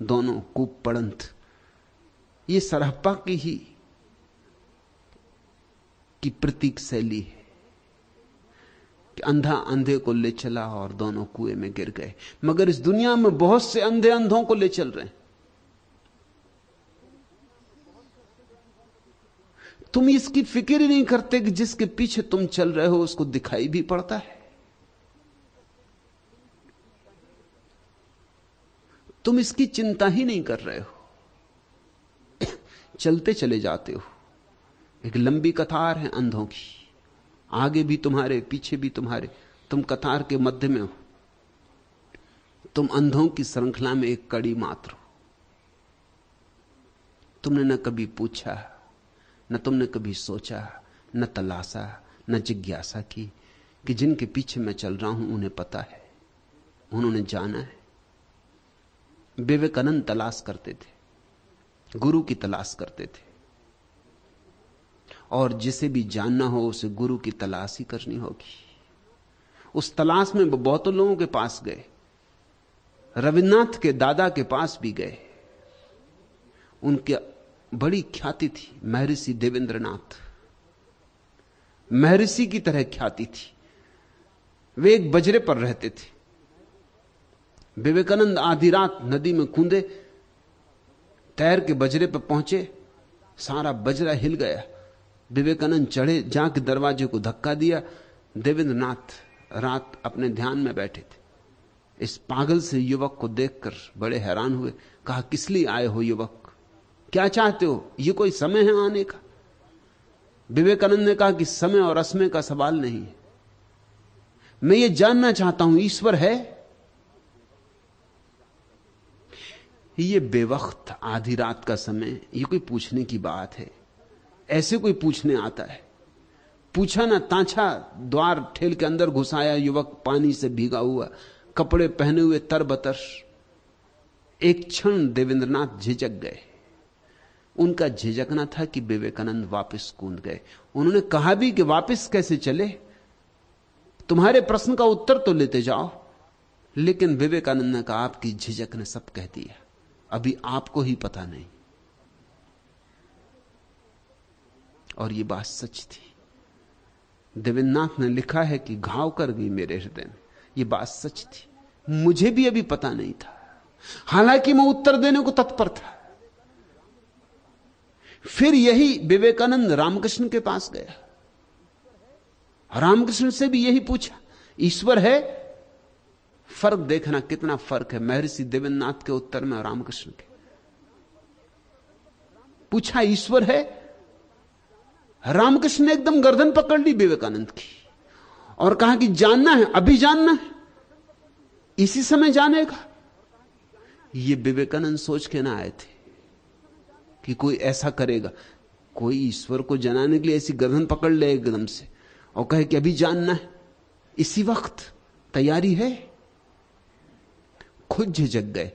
दोनों कूप पड़ंत। ये सरहप्पा की प्रतीक शैली है कि अंधा अंधे को ले चला और दोनों कुएं में गिर गए। मगर इस दुनिया में बहुत से अंधे अंधों को ले चल रहे हैं। तुम इसकी फिक्र ही नहीं करते कि जिसके पीछे तुम चल रहे हो उसको दिखाई भी पड़ता है। तुम इसकी चिंता ही नहीं कर रहे हो, चलते चले जाते हो। एक लंबी कतार है अंधों की, आगे भी तुम्हारे पीछे भी तुम्हारे, तुम कतार के मध्य में हो। तुम अंधों की श्रृंखला में एक कड़ी मात्र हो। तुमने न कभी पूछा, न तुमने कभी सोचा, न तलाशा, न जिज्ञासा की कि जिनके पीछे मैं चल रहा हूं उन्हें पता है, उन्होंने जाना है। विवेकानंद तलाश करते थे, गुरु की तलाश करते थे, और जिसे भी जानना हो उसे गुरु की तलाश ही करनी होगी। उस तलाश में वो बहुतों लोगों के पास गए, रविन्द्रनाथ के दादा के पास भी गए। उनकी बड़ी ख्याति थी, महर्षि देवेंद्रनाथ, महर्षि की तरह ख्याति थी। वे एक बजरे पर रहते थे। विवेकानंद आधी रात नदी में कूदे, तैर के बजरे पर पहुंचे, सारा बजरा हिल गया। विवेकानंद चढ़े, जाके दरवाजे को धक्का दिया। देवेंद्रनाथ रात अपने ध्यान में बैठे थे। इस पागल से युवक को देखकर बड़े हैरान हुए। कहा, किस लिए आए हो युवक, क्या चाहते हो? ये कोई समय है आने का? विवेकानंद ने कहा कि समय और असमय का सवाल नहीं है, मैं ये जानना चाहता हूं ईश्वर है? ये बेवक्त आधी रात का समय, ये कोई पूछने की बात है? ऐसे कोई पूछने आता है? पूछा ना ताछा, द्वार ठेल के अंदर घुसाया युवक, पानी से भीगा हुआ, कपड़े पहने हुए तरबतर। एक क्षण देवेंद्रनाथ झिझक गए। उनका झिझकना था कि विवेकानंद वापस कूद गए। उन्होंने कहा भी कि वापस कैसे चले, तुम्हारे प्रश्न का उत्तर तो लेते जाओ। लेकिन विवेकानंद ने कहा, आपकी झिझक ने सब कह दिया, अभी आपको ही पता नहीं। और ये बात सच थी। देवेंद्रनाथ ने लिखा है कि घाव कर गई मेरे हृदय में। ये बात सच थी, मुझे भी अभी पता नहीं था, हालांकि मैं उत्तर देने को तत्पर था। फिर यही विवेकानंद रामकृष्ण के पास गया, रामकृष्ण से भी यही पूछा, ईश्वर है? फर्क देखना कितना फर्क है महर्षि देवेंद्रनाथ के उत्तर में और रामकृष्ण के। पूछा, ईश्वर है? रामकृष्ण ने एकदम गर्दन पकड़ ली विवेकानंद की और कहा कि जानना है, अभी जानना है, इसी समय जानेगा। ये विवेकानंद सोच के ना आए थे कि कोई ऐसा करेगा, कोई ईश्वर को जनाने के लिए ऐसी गर्दन पकड़ ले एकदम से और कहे कि अभी जानना है, इसी वक्त तैयारी है। खुद झिझक गए।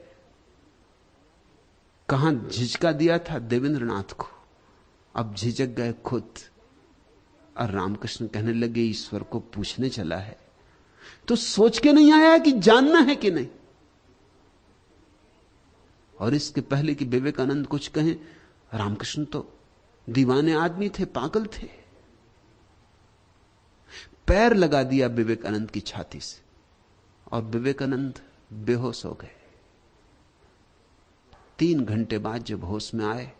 कहां झिझका दिया था देवेंद्रनाथ को, अब झिझक गए खुद। और रामकृष्ण कहने लगे, ईश्वर को पूछने चला है तो सोच के नहीं आया कि जानना है कि नहीं। और इसके पहले कि विवेकानंद कुछ कहें, रामकृष्ण तो दीवाने आदमी थे, पागल थे। पैर लगा दिया विवेकानंद की छाती से और विवेकानंद बेहोश हो गए। 3 घंटे बाद जब होश में आए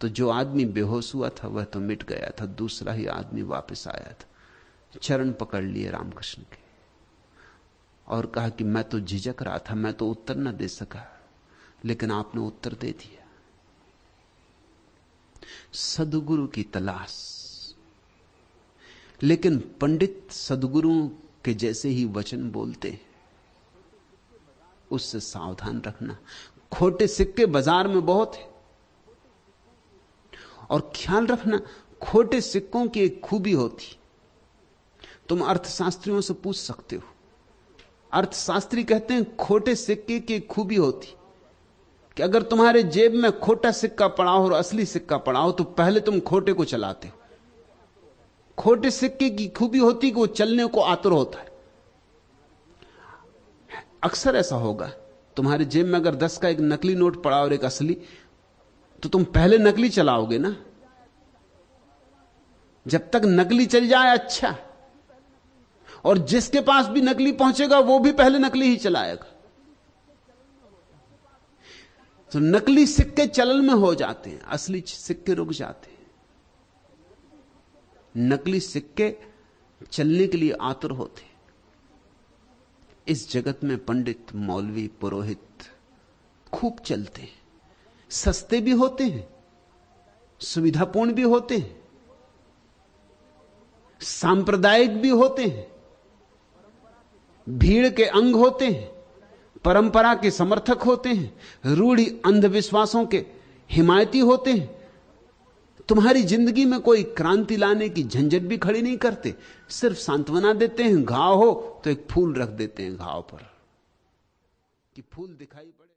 तो जो आदमी बेहोश हुआ था वह तो मिट गया था, दूसरा ही आदमी वापस आया था। चरण पकड़ लिए रामकृष्ण के और कहा कि मैं तो झिझक रहा था, मैं तो उत्तर न दे सका, लेकिन आपने उत्तर दे दिया। सदगुरु की तलाश। लेकिन पंडित सदगुरुओं के जैसे ही वचन बोलते हैं, उससे सावधान रखना। खोटे सिक्के बाजार में बहुत है और ख्याल रखना, खोटे सिक्कों की एक खूबी होती, तुम अर्थशास्त्रियों से पूछ सकते हो। अर्थशास्त्री कहते हैं खोटे सिक्के की एक खूबी होती कि अगर तुम्हारे जेब में खोटा सिक्का पड़ा हो और असली सिक्का पड़ा हो तो पहले तुम खोटे को चलाते हो। खोटे सिक्के की खूबी होती कि वो चलने को आतुर होता है। अक्सर ऐसा होगा, तुम्हारे जेब में अगर 10 का एक नकली नोट पड़ा और एक असली, तो तुम पहले नकली चलाओगे ना। जब तक नकली चल जाए अच्छा, और जिसके पास भी नकली पहुंचेगा वो भी पहले नकली ही चलाएगा। तो नकली सिक्के चलन में हो जाते हैं, असली सिक्के रुक जाते हैं। नकली सिक्के चलने के लिए आतुर होते हैं। इस जगत में पंडित, मौलवी, पुरोहित खूब चलते हैं, सस्ते भी होते हैं, सुविधापूर्ण भी होते हैं, सांप्रदायिक भी होते हैं, भीड़ के अंग होते हैं, परंपरा के समर्थक होते हैं, रूढ़ी अंधविश्वासों के हिमायती होते हैं। तुम्हारी जिंदगी में कोई क्रांति लाने की झंझट भी खड़ी नहीं करते, सिर्फ सांत्वना देते हैं। घाव हो तो एक फूल रख देते हैं घाव पर कि फूल दिखाई पड़े।